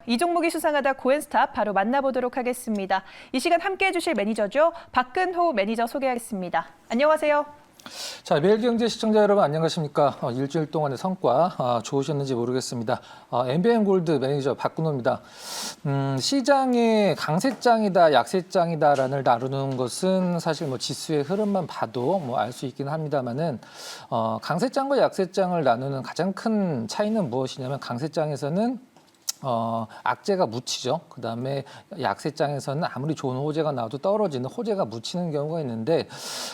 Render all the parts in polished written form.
이 종목이 수상하다 고엔스탑 바로 만나보도록 하겠습니다. 이 시간 함께해 주실 매니저죠. 박근호 매니저 소개하겠습니다. 안녕하세요. 자, 매일경제 시청자 여러분 안녕하십니까? 일주일 동안의 성과 좋으셨는지 모르겠습니다. MBN골드 매니저 박근호입니다. 시장의 강세장이다, 약세장이다를 나누는 것은 사실 뭐 지수의 흐름만 봐도 뭐 알 수 있긴 합니다만은 강세장과 약세장을 나누는 가장 큰 차이는 무엇이냐면 강세장에서는 악재가 묻히죠. 그다음에 약세장에서는 아무리 좋은 호재가 나와도 떨어지는 호재가 묻히는 경우가 있는데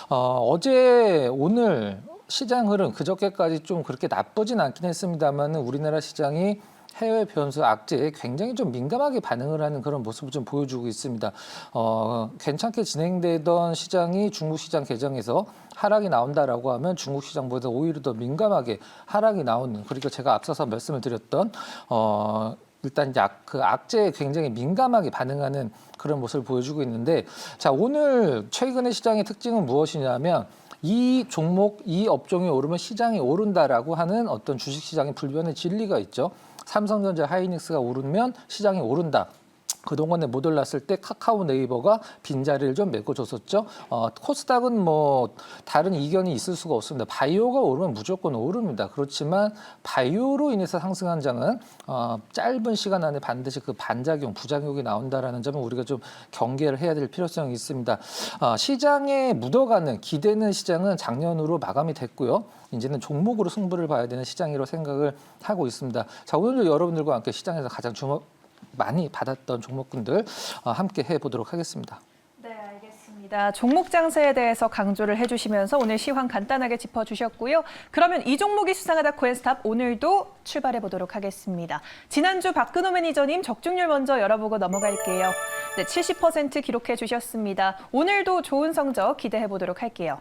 어제 오늘 시장 흐름 그저께까지 좀 그렇게 나쁘진 않긴 했습니다만 우리나라 시장이 해외 변수 악재에 굉장히 좀 민감하게 반응을 하는 그런 모습을 좀 보여주고 있습니다. 괜찮게 진행되던 시장이 중국 시장 개장에서 하락이 나온다라고 하면 중국 시장보다 오히려 더 민감하게 하락이 나오는, 그리고 제가 앞서서 말씀을 드렸던 일단 그 악재에 굉장히 민감하게 반응하는 그런 모습을 보여주고 있는데, 자, 오늘 최근의 시장의 특징은 무엇이냐면 이 종목, 이 업종이 오르면 시장이 오른다라고 하는 어떤 주식시장의 불변의 진리가 있죠. 삼성전자, 하이닉스가 오르면 시장이 오른다. 그동안에 못 올랐을 때 카카오, 네이버가 빈자리를 좀 메꿔줬었죠. 코스닥은 뭐 다른 이견이 있을 수가 없습니다. 바이오가 오르면 무조건 오릅니다. 그렇지만 바이오로 인해서 상승한 장은 짧은 시간 안에 반드시 그 반작용, 부작용이 나온다라는 점은 우리가 좀 경계를 해야 될 필요성이 있습니다. 시장에 묻어가는 기대는 시장은 작년으로 마감이 됐고요. 이제는 종목으로 승부를 봐야 되는 시장이라고 생각을 하고 있습니다. 자, 오늘도 여러분들과 함께 시장에서 가장 많이 받았던 종목군들 함께 해보도록 하겠습니다. 네, 알겠습니다. 종목 장세에 대해서 강조를 해주시면서 오늘 시황 간단하게 짚어주셨고요. 그러면 이 종목이 수상하다 고엔스탑 오늘도 출발해보도록 하겠습니다. 지난주 박근호 매니저님 적중률 먼저 열어보고 넘어갈게요. 네, 70% 기록해 주셨습니다. 오늘도 좋은 성적 기대해보도록 할게요.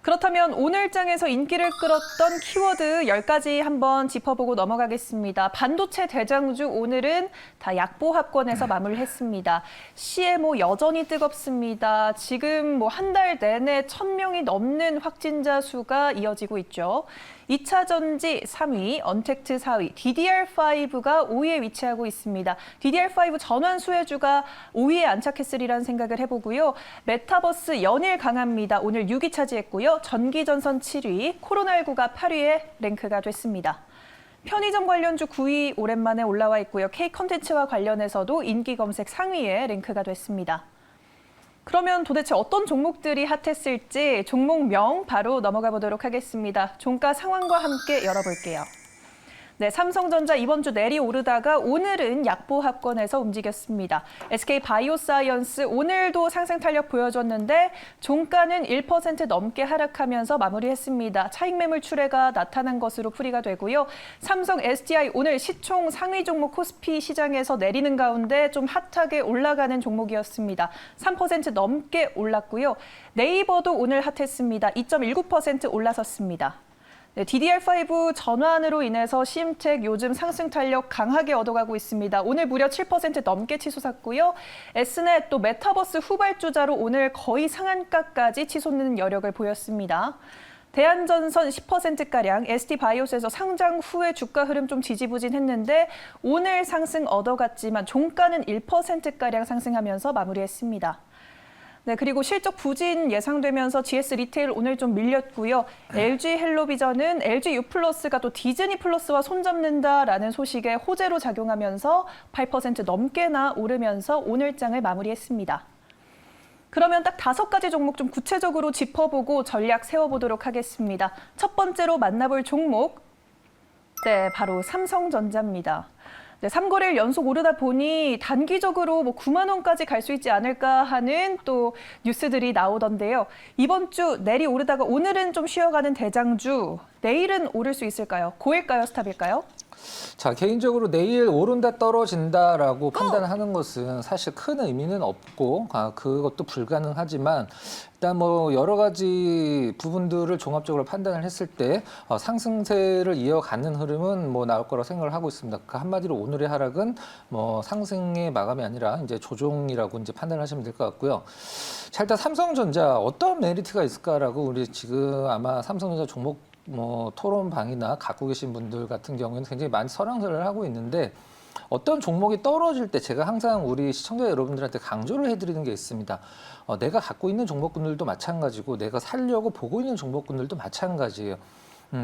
그렇다면 오늘 장에서 인기를 끌었던 키워드 10가지 한번 짚어보고 넘어가겠습니다. 반도체 대장주 오늘은 다 약보합권에서 마무리했습니다. CMO 여전히 뜨겁습니다. 지금 뭐 한 달 내내 1,000명이 넘는 확진자 수가 이어지고 있죠. 2차 전지 3위, 언택트 4위, DDR5가 5위에 위치하고 있습니다. DDR5 전환 수혜주가 5위에 안착했으리란 생각을 해보고요. 메타버스 연일 강합니다. 오늘 6위 차지했고요. 전기전선 7위, 코로나19가 8위에 랭크가 됐습니다. 편의점 관련주 9위 오랜만에 올라와 있고요. K-컨텐츠와 관련해서도 인기 검색 상위에 랭크가 됐습니다. 그러면 도대체 어떤 종목들이 핫했을지 종목명 바로 넘어가 보도록 하겠습니다. 종가 상황과 함께 열어볼게요. 네, 삼성전자 이번 주 내리오르다가 오늘은 약보합권에서 움직였습니다. SK바이오사이언스 오늘도 상승 탄력 보여줬는데 종가는 1% 넘게 하락하면서 마무리했습니다. 차익 매물 출회가 나타난 것으로 풀이가 되고요. 삼성 SDI 오늘 시총 상위 종목 코스피 시장에서 내리는 가운데 좀 핫하게 올라가는 종목이었습니다. 3% 넘게 올랐고요. 네이버도 오늘 핫했습니다. 2.19% 올라섰습니다. 네, DDR5 전환으로 인해서 시임텍 요즘 상승 탄력 강하게 얻어가고 있습니다. 오늘 무려 7% 넘게 치솟았고요. S넷 또 메타버스 후발주자로 오늘 거의 상한가까지 치솟는 여력을 보였습니다. 대한전선 10%가량, ST바이오스에서 상장 후에 주가 흐름 좀 지지부진했는데 오늘 상승 얻어갔지만 종가는 1%가량 상승하면서 마무리했습니다. 네, 그리고 실적 부진 예상되면서 GS 리테일 오늘 좀 밀렸고요. LG 헬로비전은 LG U+가 또 디즈니 플러스와 손잡는다라는 소식에 호재로 작용하면서 8% 넘게나 오르면서 오늘 장을 마무리했습니다. 그러면 딱 5가지 종목 좀 구체적으로 짚어보고 전략 세워보도록 하겠습니다. 첫 번째로 만나볼 종목, 네, 바로 삼성전자입니다. 네, 3거래일 연속 오르다 보니 단기적으로 뭐 9만 원까지 갈 수 있지 않을까 하는 또 뉴스들이 나오던데요. 이번 주 내리오르다가 오늘은 좀 쉬어가는 대장주, 내일은 오를 수 있을까요? 고일까요? 스탑일까요? 자, 개인적으로 내일 오른다 떨어진다라고 판단하는 것은 사실 큰 의미는 없고 그것도 불가능하지만 일단 뭐 여러 가지 부분들을 종합적으로 판단을 했을 때 상승세를 이어가는 흐름은 뭐 나올 거라고 생각을 하고 있습니다. 그 한마디로 오늘의 하락은 뭐 상승의 마감이 아니라 이제 조정이라고 이제 판단을 하시면 될 것 같고요. 자, 일단 삼성전자 어떤 메리트가 있을까라고 우리 지금 아마 삼성전자 종목 뭐 토론방이나 갖고 계신 분들 같은 경우에는 굉장히 많이 설왕설을 하고 있는데 어떤 종목이 떨어질 때 제가 항상 우리 시청자 여러분들한테 강조를 해드리는 게 있습니다. 내가 갖고 있는 종목군들도 마찬가지고 내가 살려고 보고 있는 종목군들도 마찬가지예요.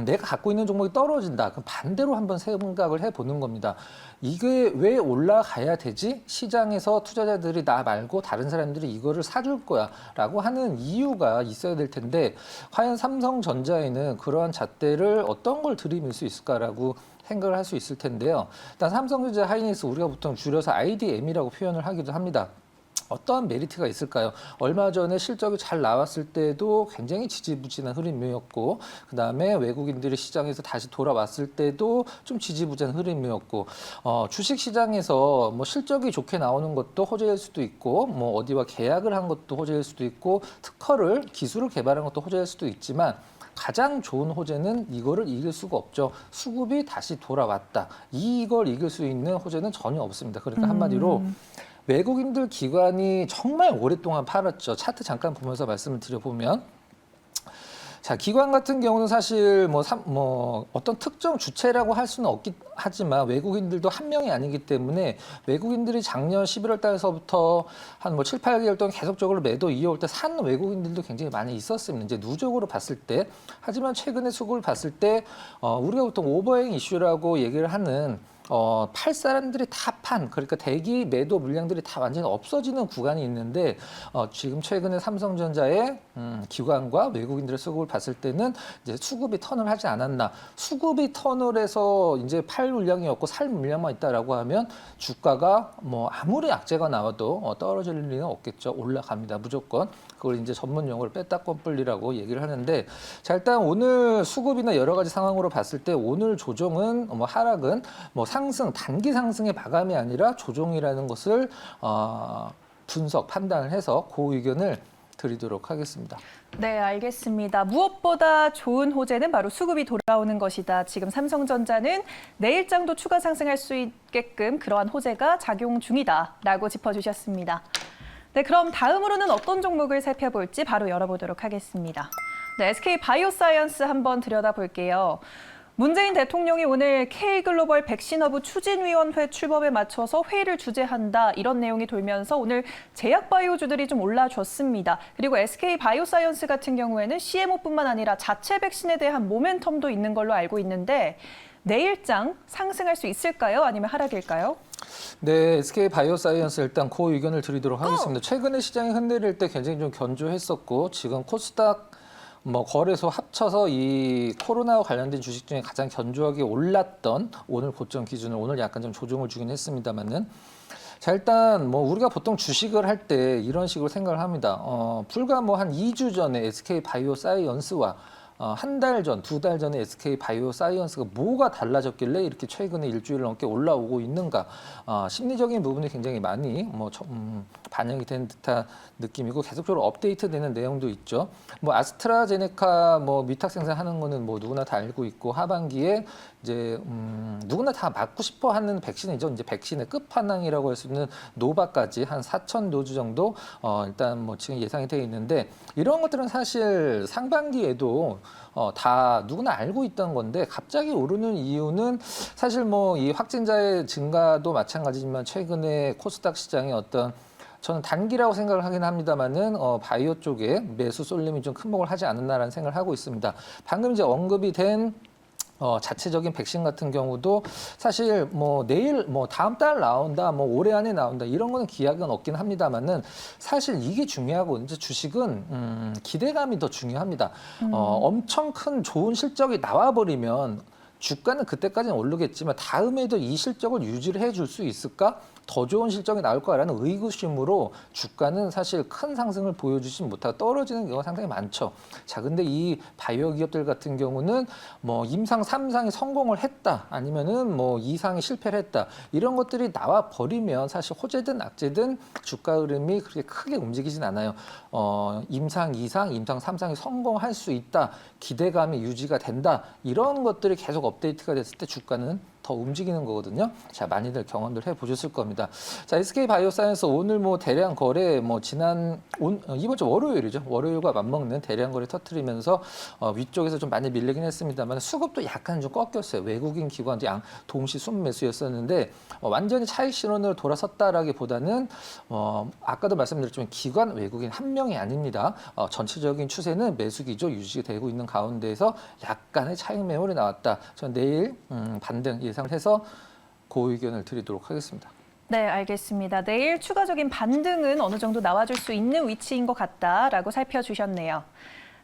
내가 갖고 있는 종목이 떨어진다. 그럼 반대로 한번 생각을 해보는 겁니다. 이게 왜 올라가야 되지? 시장에서 투자자들이 나 말고 다른 사람들이 이거를 사줄 거야 라고 하는 이유가 있어야 될 텐데 과연 삼성전자에는 그러한 잣대를 어떤 걸 들이밀 수 있을까라고 생각을 할 수 있을 텐데요. 일단 삼성전자 하이닉스 우리가 보통 줄여서 IDM이라고 표현을 하기도 합니다. 어떠한 메리트가 있을까요? 얼마 전에 실적이 잘 나왔을 때도 굉장히 지지부진한 흐름이었고 그다음에 외국인들이 시장에서 다시 돌아왔을 때도 좀 지지부진한 흐름이었고 주식 시장에서 뭐 실적이 좋게 나오는 것도 호재일 수도 있고 뭐 어디와 계약을 한 것도 호재일 수도 있고 특허를 기술을 개발한 것도 호재일 수도 있지만 가장 좋은 호재는 이거를 이길 수가 없죠. 수급이 다시 돌아왔다. 이걸 이길 수 있는 호재는 전혀 없습니다. 그러니까 한마디로 외국인들 기관이 정말 오랫동안 팔았죠. 차트 잠깐 보면서 말씀을 드려보면 자, 기관 같은 경우는 사실 뭐 어떤 특정 주체라고 할 수는 없긴 하지만 외국인들도 한 명이 아니기 때문에 외국인들이 작년 11월 달서부터 한 뭐 7, 8개월 동안 계속적으로 매도 이어올 때 산 외국인들도 굉장히 많이 있었습니다. 이제 누적으로 봤을 때. 하지만 최근에 수급을 봤을 때 우리가 보통 오버행 이슈라고 얘기를 하는 팔 사람들이 다 판, 그러니까 대기 매도 물량들이 다 완전히 없어지는 구간이 있는데 지금 최근에 삼성전자의 기관과 외국인들의 수급을 봤을 때는 이제 수급이 턴을 하지 않았나. 수급이 턴을 해서 이제 팔 물량이 없고 살 물량만 있다라고 하면 주가가 뭐 아무리 악재가 나와도 떨어질 리는 없겠죠. 올라갑니다. 무조건. 그걸 이제 전문 용어로 빼따꺼뿔리라고 얘기를 하는데 자, 일단 오늘 수급이나 여러 가지 상황으로 봤을 때 오늘 조정은 뭐 하락은 뭐 상승, 단기 상승의 마감이 아니라 조정이라는 것을 분석, 판단을 해서 그 의견을 드리도록 하겠습니다. 네, 알겠습니다. 무엇보다 좋은 호재는 바로 수급이 돌아오는 것이다. 지금 삼성전자는 내일장도 추가 상승할 수 있게끔 그러한 호재가 작용 중이다라고 짚어주셨습니다. 네, 그럼 다음으로는 어떤 종목을 살펴볼지 바로 열어보도록 하겠습니다. 네, SK 바이오사이언스 한번 들여다볼게요. 문재인 대통령이 오늘 K글로벌 백신허브 추진위원회 출범에 맞춰서 회의를 주재한다 이런 내용이 돌면서 오늘 제약바이오주들이 좀 올라줬습니다. 그리고 SK바이오사이언스 같은 경우에는 CMO뿐만 아니라 자체 백신에 대한 모멘텀도 있는 걸로 알고 있는데 내일장 상승할 수 있을까요? 아니면 하락일까요? 네, SK바이오사이언스 일단 그 의견을 드리도록 하겠습니다. 최근에 시장이 흔들릴 때 굉장히 좀 견조했었고 지금 코스닥 뭐 거래소 합쳐서 이 코로나와 관련된 주식 중에 가장 견조하게 올랐던 오늘 고점 기준을 오늘 약간 좀 조정을 주긴 했습니다만은 자, 일단 뭐 우리가 보통 주식을 할 때 이런 식으로 생각을 합니다. 불과 뭐 한 2주 전에 SK바이오사이언스와 한 달 전, 두 달 전에 SK바이오사이언스가 뭐가 달라졌길래 이렇게 최근에 일주일 넘게 올라오고 있는가. 심리적인 부분이 굉장히 많이 반영이 된 듯한 느낌이고 계속적으로 업데이트되는 내용도 있죠. 뭐 아스트라제네카 뭐 위탁 생산하는 거는 뭐 누구나 다 알고 있고 하반기에 이제 누구나 다 맞고 싶어 하는 백신이죠. 이제 백신의 끝판왕이라고 할 수 있는 노바까지 한 4천 도즈 정도 일단 뭐 지금 예상이 되어 있는데 이런 것들은 사실 상반기에도 다 누구나 알고 있던 건데 갑자기 오르는 이유는 사실 뭐 이 확진자의 증가도 마찬가지지만 최근에 코스닥 시장의 어떤 저는 단기라고 생각을 하긴 합니다만은 바이오 쪽에 매수 쏠림이 좀 큰 목을 하지 않았나라는 생각을 하고 있습니다. 방금 이제 언급이 된 자체적인 백신 같은 경우도 사실 뭐 내일 뭐 다음 달 나온다 뭐 올해 안에 나온다 이런 거는 기약은 없긴 합니다만은 사실 이게 중요하고 이제 주식은 기대감이 더 중요합니다. 엄청 큰 좋은 실적이 나와버리면 주가는 그때까지는 오르겠지만 다음에도 이 실적을 유지를 해줄 수 있을까? 더 좋은 실적이 나올 거라는 의구심으로 주가는 사실 큰 상승을 보여주지 못하고 떨어지는 경우가 상당히 많죠. 자, 근데 이 바이오 기업들 같은 경우는 뭐 임상 3상이 성공을 했다 아니면은 뭐 2상이 실패를 했다 이런 것들이 나와 버리면 사실 호재든 악재든 주가 흐름이 그렇게 크게 움직이진 않아요. 임상 2상, 임상 3상이 성공할 수 있다, 기대감이 유지가 된다 이런 것들이 계속 업데이트가 됐을 때 주가는 더 움직이는 거거든요. 자, 많이들 경험들 해보셨을 겁니다. 자, SK 바이오사이언스 오늘 뭐 대량 거래 이번 주 월요일이죠. 월요일과 맞먹는 대량 거래 터트리면서 위쪽에서 좀 많이 밀리긴 했습니다만 수급도 약간 좀 꺾였어요. 외국인 기관도 동시 순매수였었는데 완전히 차익 실현으로 돌아섰다라기보다는 아까도 말씀드렸지만 기관 외국인 한 명이 아닙니다. 전체적인 추세는 매수 기조 유지되고 있는 가운데에서 약간의 차익 매물이 나왔다. 전 내일 반등 예상을 해서 그 의견을 드리도록 하겠습니다. 네, 알겠습니다. 내일 추가적인 반등은 어느 정도 나와줄 수 있는 위치인 것 같다라고 살펴주셨네요.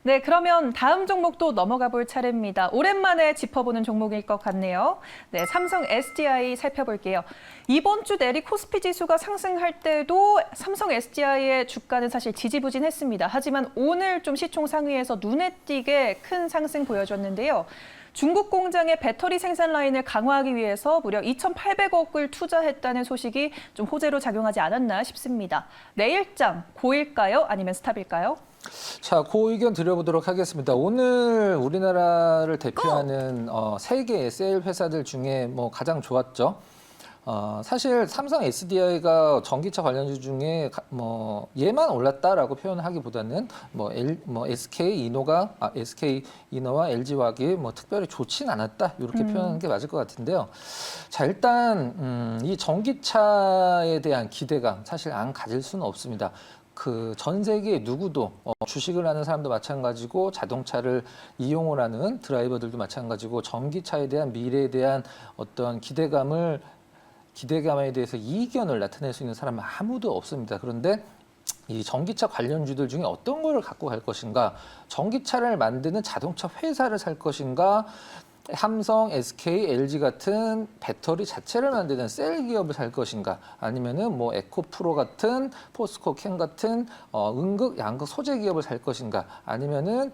네, 그러면 다음 종목도 넘어가 볼 차례입니다. 오랜만에 짚어보는 종목일 것 같네요. 네, 삼성 SDI 살펴볼게요. 이번 주 내리 코스피 지수가 상승할 때도 삼성 SDI의 주가는 사실 지지부진했습니다. 하지만 오늘 좀 시총 상위에서 눈에 띄게 큰 상승 보여줬는데요. 중국 공장의 배터리 생산 라인을 강화하기 위해서 무려 2,800억을 투자했다는 소식이 좀 호재로 작용하지 않았나 싶습니다. 내일장 고일까요? 아니면 스탑일까요? 자, 그 의견 드려보도록 하겠습니다. 오늘 우리나라를 대표하는 세 개의 셀 회사들 중에 뭐 가장 좋았죠. 사실 삼성 SDI가 전기차 관련주 중에 뭐 얘만 올랐다라고 표현하기보다는 SK 이노와 LG 화학이 뭐 특별히 좋진 않았다 이렇게 표현하는 게 맞을 것 같은데요. 자, 일단 이 전기차에 대한 기대감 사실 안 가질 수는 없습니다. 그 전 세계 누구도 주식을 하는 사람도 마찬가지고 자동차를 이용을 하는 드라이버들도 마찬가지고 전기차에 대한 미래에 대한 어떤 기대감에 대해서 이견을 나타낼 수 있는 사람은 아무도 없습니다. 그런데 이 전기차 관련주들 중에 어떤 거를 갖고 갈 것인가, 전기차를 만드는 자동차 회사를 살 것인가, 삼성, SK, LG 같은 배터리 자체를 만드는 셀 기업을 살 것인가, 아니면은 뭐 에코프로 같은 포스코 캠 같은 음극, 양극 소재 기업을 살 것인가, 아니면은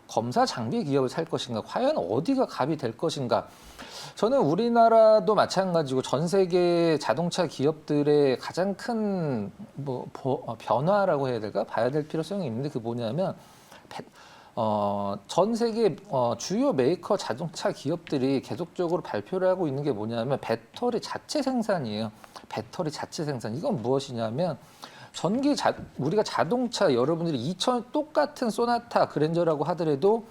검사 장비 기업을 살 것인가, 과연 어디가 갑이 될 것인가. 저는 우리나라도 마찬가지고 전 세계 자동차 기업들의 가장 큰 변화라고 해야 될까? 봐야 될 필요성이 있는데 그게 뭐냐면 전 세계 주요 메이커 자동차 기업들이 계속적으로 발표를 하고 있는 게 뭐냐면 배터리 자체 생산이에요. 배터리 자체 생산. 이건 무엇이냐면 우리가 자동차 여러분들이 똑같은 소나타 그랜저라고 하더라도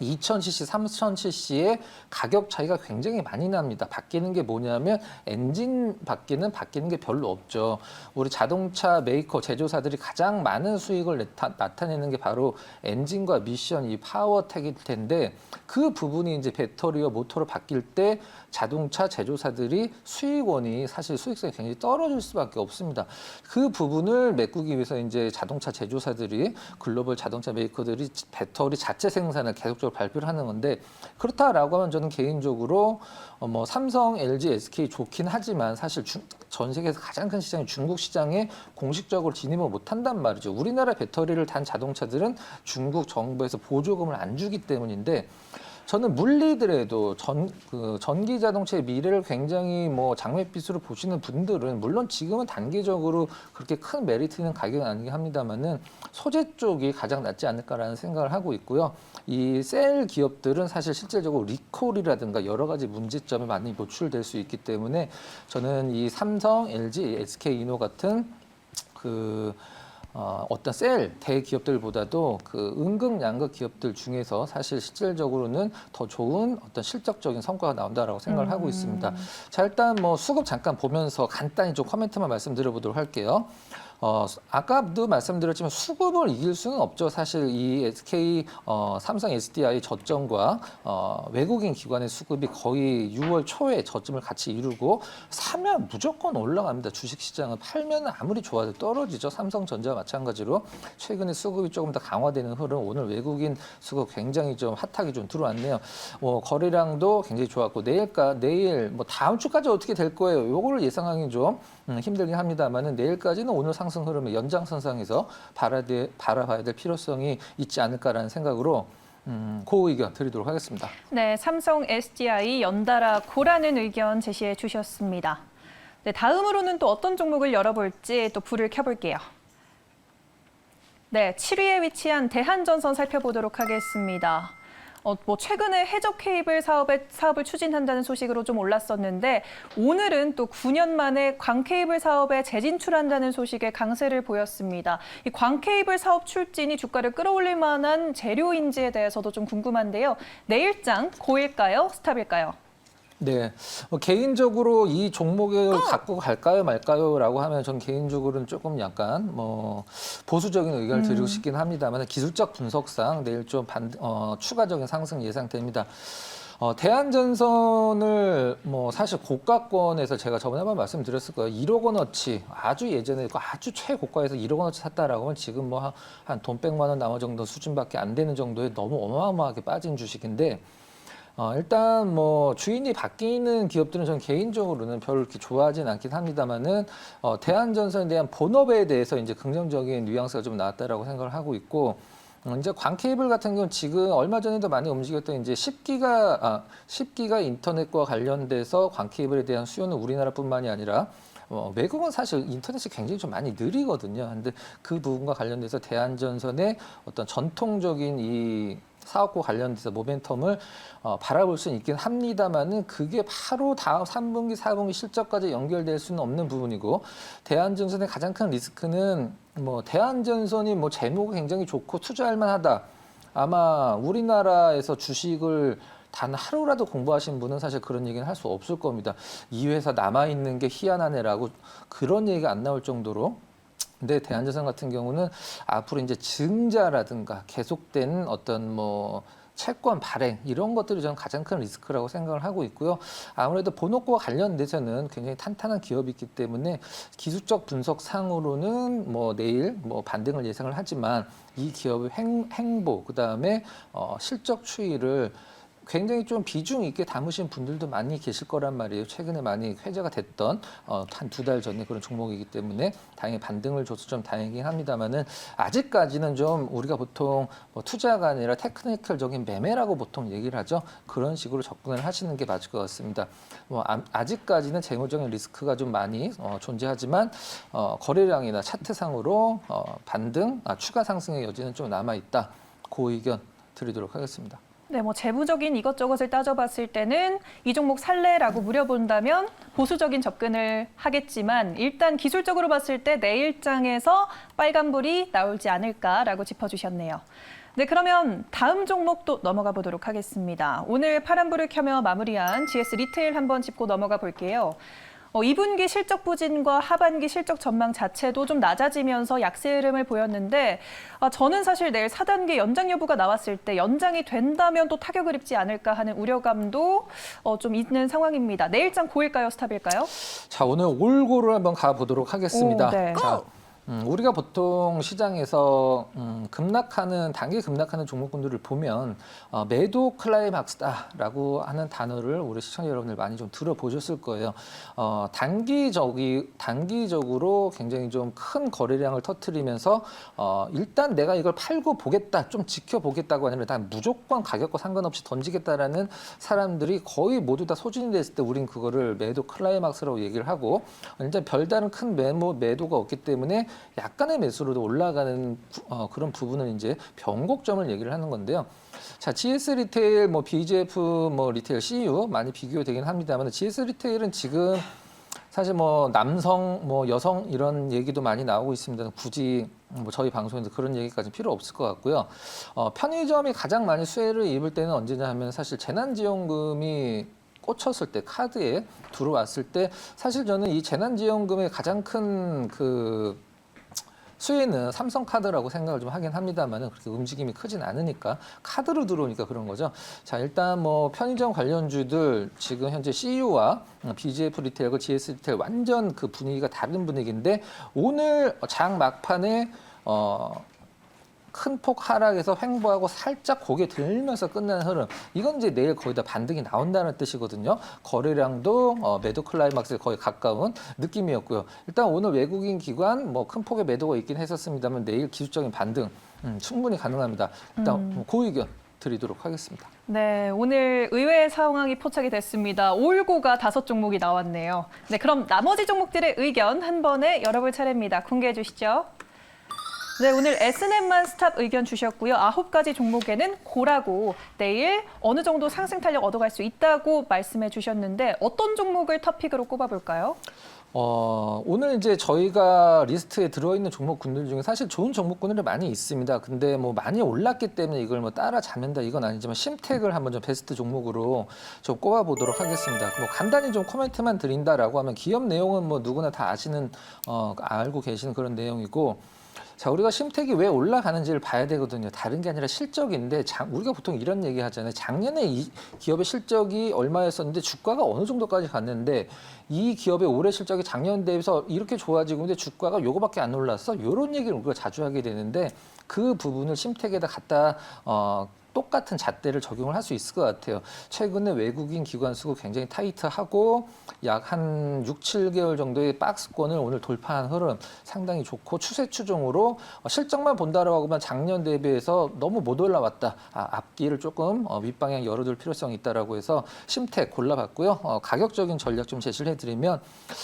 2000cc, 3000cc의 가격 차이가 굉장히 많이 납니다. 바뀌는 게 뭐냐면 엔진 바뀌는 게 별로 없죠. 우리 자동차 메이커 제조사들이 가장 많은 수익을 나타내는 게 바로 엔진과 미션, 이 파워텍일 텐데 그 부분이 이제 배터리와 모터로 바뀔 때 자동차 제조사들이 수익원이 사실 수익성이 굉장히 떨어질 수밖에 없습니다. 그 부분을 메꾸기 위해서 이제 자동차 제조사들이 글로벌 자동차 메이커들이 배터리 자체 생산을 계속적으로 발표를 하는 건데 그렇다라고 하면 저는 개인적으로 삼성, LG, SK 좋긴 하지만 사실 전 세계에서 가장 큰 시장인 중국 시장에 공식적으로 진입을 못한단 말이죠. 우리나라 배터리를 단 자동차들은 중국 정부에서 보조금을 안 주기 때문인데 저는 물리더라도 전기 자동차의 미래를 굉장히 장밋빛으로 보시는 분들은 물론 지금은 단기적으로 그렇게 큰 메리트 있는 가격은 아니긴 합니다만은 소재 쪽이 가장 낫지 않을까라는 생각을 하고 있고요. 이 셀 기업들은 사실 실질적으로 리콜이라든가 여러 가지 문제점에 많이 노출될 수 있기 때문에 저는 이 삼성, LG, SK 이노 같은 어떤 셀 대기업들보다도 그 음극, 양극 기업들 중에서 사실 실질적으로는 더 좋은 어떤 실적적인 성과가 나온다라고 생각을 하고 있습니다. 자, 일단 수급 잠깐 보면서 간단히 좀 코멘트만 말씀드려보도록 할게요. 아까도 말씀드렸지만 수급을 이길 수는 없죠. 사실 이 SK, 삼성 SDI 저점과 외국인 기관의 수급이 거의 6월 초에 저점을 같이 이루고 사면 무조건 올라갑니다. 주식시장은 팔면 아무리 좋아도 떨어지죠. 삼성전자와 마찬가지로 최근에 수급이 조금 더 강화되는 흐름, 오늘 외국인 수급 굉장히 좀 핫하게 좀 들어왔네요. 거래량도 굉장히 좋았고 내일 다음 주까지 어떻게 될 거예요? 요거를 예상하기 좀 힘들긴 합니다만은 내일까지는 오늘 상승 흐름의 연장선상에서 바라봐야 될 필요성이 있지 않을까라는 생각으로 그 의견 드리도록 하겠습니다. 네, 삼성 SDI 연달아 고라는 의견 제시해 주셨습니다. 네, 다음으로는 또 어떤 종목을 열어볼지 또 불을 켜볼게요. 네, 7위에 위치한 대한전선 살펴보도록 하겠습니다. 뭐 최근에 해적 케이블 사업을 추진한다는 소식으로 좀 올랐었는데 오늘은 또 9년 만에 광 케이블 사업에 재진출한다는 소식에 강세를 보였습니다. 이 광 케이블 사업 출진이 주가를 끌어올릴 만한 재료인지에 대해서도 좀 궁금한데요. 내일장 고일까요? 스탑일까요? 네, 개인적으로 이 종목을 갖고 갈까요 말까요라고 하면 전 개인적으로는 조금 약간 뭐 보수적인 의견을 드리고 싶긴 합니다만 기술적 분석상 내일 좀 추가적인 상승 예상됩니다. 대한전선을 뭐 사실 고가권에서 제가 저번에 한번 말씀드렸을 거예요. 1억 원어치 아주 예전에 아주 최고가에서 1억 원어치 샀다라고 하면 지금 뭐 한 돈 100만 원 남아 정도 수준밖에 안 되는 정도의 너무 어마어마하게 빠진 주식인데. 일단 뭐 주인이 바뀌는 기업들은 저는 개인적으로는 별로 그렇게 좋아하진 않긴 합니다만은 대한전선에 대한 본업에 대해서 이제 긍정적인 뉘앙스가 좀 나왔다라고 생각을 하고 있고 이제 광케이블 같은 경우는 지금 얼마 전에도 많이 움직였던 이제 10기가 인터넷과 관련돼서 광케이블에 대한 수요는 우리나라뿐만이 아니라 외국은 사실 인터넷이 굉장히 좀 많이 느리거든요. 근데 그 부분과 관련돼서 대한전선의 어떤 전통적인 이 사업과 관련돼서 모멘텀을 바라볼 수는 있긴 합니다만은 그게 바로 다음 3분기, 4분기 실적까지 연결될 수는 없는 부분이고 대한전선의 가장 큰 리스크는 뭐 대한전선이 뭐 재무가 굉장히 좋고 투자할 만하다. 아마 우리나라에서 주식을 단 하루라도 공부하신 분은 사실 그런 얘기는 할 수 없을 겁니다. 이 회사 남아있는 게 희한하네라고 그런 얘기가 안 나올 정도로 근데 대한전선 같은 경우는 앞으로 이제 증자라든가 계속된 어떤 뭐 채권 발행 이런 것들이 저는 가장 큰 리스크라고 생각을 하고 있고요. 아무래도 본업과 관련돼서는 굉장히 탄탄한 기업이 있기 때문에 기술적 분석 상으로는 뭐 내일 뭐 반등을 예상을 하지만 이 기업의 행보 그다음에 실적 추이를 굉장히 좀 비중 있게 담으신 분들도 많이 계실 거란 말이에요. 최근에 많이 회자가 됐던 한 2달 전에 그런 종목이기 때문에 다행히 반등을 줘서 좀 다행이긴 합니다만은 아직까지는 좀 우리가 보통 뭐 투자가 아니라 테크니컬적인 매매라고 보통 얘기를 하죠. 그런 식으로 접근을 하시는 게 맞을 것 같습니다. 뭐 아직까지는 재무적인 리스크가 좀 많이 존재하지만 거래량이나 차트상으로 반등, 추가 상승의 여지는 좀 남아 있다. 그 의견 드리도록 하겠습니다. 네, 뭐 재무적인 이것저것을 따져봤을 때는 이 종목 살래라고 물어본다면 보수적인 접근을 하겠지만 일단 기술적으로 봤을 때 내일장에서 빨간불이 나올지 않을까라고 짚어주셨네요. 네, 그러면 다음 종목도 넘어가 보도록 하겠습니다. 오늘 파란불을 켜며 마무리한 GS 리테일 한번 짚고 넘어가 볼게요. 2분기 실적 부진과 하반기 실적 전망 자체도 좀 낮아지면서 약세 흐름을 보였는데 저는 사실 내일 4단계 연장 여부가 나왔을 때 연장이 된다면 또 타격을 입지 않을까 하는 우려감도 좀 있는 상황입니다. 내일장 고일까요? 스탑일까요? 자, 오늘 올고를 한번 가보도록 하겠습니다. 네. 자, 우리가 보통 시장에서 단기 급락하는 종목군들을 보면 매도 클라이막스다라고 하는 단어를 우리 시청자 여러분들 많이 좀 들어보셨을 거예요. 단기적으로 굉장히 좀 큰 거래량을 터뜨리면서 일단 내가 이걸 팔고 보겠다, 좀 지켜보겠다고 아니면 난 무조건 가격과 상관없이 던지겠다라는 사람들이 거의 모두 다 소진이 됐을 때 우린 그거를 매도 클라이막스라고 얘기를 하고 이제 별다른 큰 매도가 없기 때문에 약간의 매수로도 올라가는 그런 부분은 이제 변곡점을 얘기를 하는 건데요. 자, GS 리테일, 뭐 BGF, 뭐 리테일 CU 많이 비교되긴 합니다만 GS 리테일은 지금 사실 뭐 남성, 뭐 여성 이런 얘기도 많이 나오고 있습니다. 굳이 뭐 저희 방송에서 그런 얘기까지 필요 없을 것 같고요. 편의점이 가장 많이 수혜를 입을 때는 언제냐 하면 사실 재난지원금이 꽂혔을 때 카드에 들어왔을 때 사실 저는 이 재난지원금의 가장 큰 수혜는 삼성카드라고 생각을 좀 하긴 합니다만 그렇게 움직임이 크진 않으니까 카드로 들어오니까 그런 거죠. 자, 일단 뭐 편의점 관련주들 지금 현재 CU와 BGF 리테일과 GS 리테일 완전 그 분위기가 다른 분위기인데 오늘 장 막판에 큰 폭 하락에서 횡보하고 살짝 고개 들면서 끝나는 흐름. 이건 이제 내일 거의 다 반등이 나온다는 뜻이거든요. 거래량도 매도 클라이막스에 거의 가까운 느낌이었고요. 일단 오늘 외국인 기관 뭐 큰 폭의 매도가 있긴 했었습니다만 내일 기술적인 반등 충분히 가능합니다. 일단 그 의견 드리도록 하겠습니다. 네, 오늘 의외의 상황이 포착이 됐습니다. 올고가 5종목이 나왔네요. 네, 그럼 나머지 종목들의 의견 한 번에 열어볼 차례입니다. 공개해 주시죠. 네, 오늘 S&P만 스탑 의견 주셨고요. 9가지 종목에는 고라고 내일 어느 정도 상승 탄력 얻어갈 수 있다고 말씀해 주셨는데 어떤 종목을 토픽으로 꼽아볼까요? 오늘 이제 저희가 리스트에 들어있는 종목군들 중에 사실 좋은 종목군들이 많이 있습니다. 근데 뭐 많이 올랐기 때문에 이걸 뭐 따라 잡는다 이건 아니지만 심택을 한번 좀 베스트 종목으로 좀 꼽아보도록 하겠습니다. 뭐 간단히 좀 코멘트만 드린다라고 하면 기업 내용은 뭐 누구나 다 아시는, 알고 계시는 그런 내용이고 자, 우리가 심택이 왜 올라가는지를 봐야 되거든요. 다른 게 아니라 실적인데 우리가 보통 이런 얘기 하잖아요. 작년에 이 기업의 실적이 얼마였었는데 주가가 어느 정도까지 갔는데 이 기업의 올해 실적이 작년 대비해서 이렇게 좋아지고 근데 주가가 요거밖에 안 올랐어. 이런 얘기를 우리가 자주 하게 되는데 그 부분을 심택에다 갖다 똑같은 잣대를 적용을 할 수 있을 것 같아요. 최근에 외국인 기관 수가 굉장히 타이트하고 약 한 6, 7개월 정도의 박스권을 오늘 돌파한 흐름 상당히 좋고 추세 추종으로 실적만 본다라고 하면 작년 대비해서 너무 못 올라왔다. 앞길을 조금 윗방향 열어둘 필요성이 있다라고 해서 심택 골라봤고요. 가격적인 전략 좀 제시를 해드리면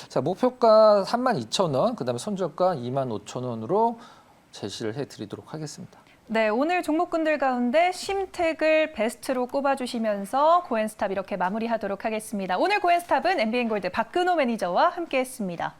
자, 목표가 32,000원, 그다음에 손절가 25,000원으로 제시를 해드리도록 하겠습니다. 네, 오늘 종목군들 가운데 심택을 베스트로 꼽아주시면서 고엔스탑 이렇게 마무리하도록 하겠습니다. 오늘 고엔스탑은 MBN골드 박근호 매니저와 함께했습니다.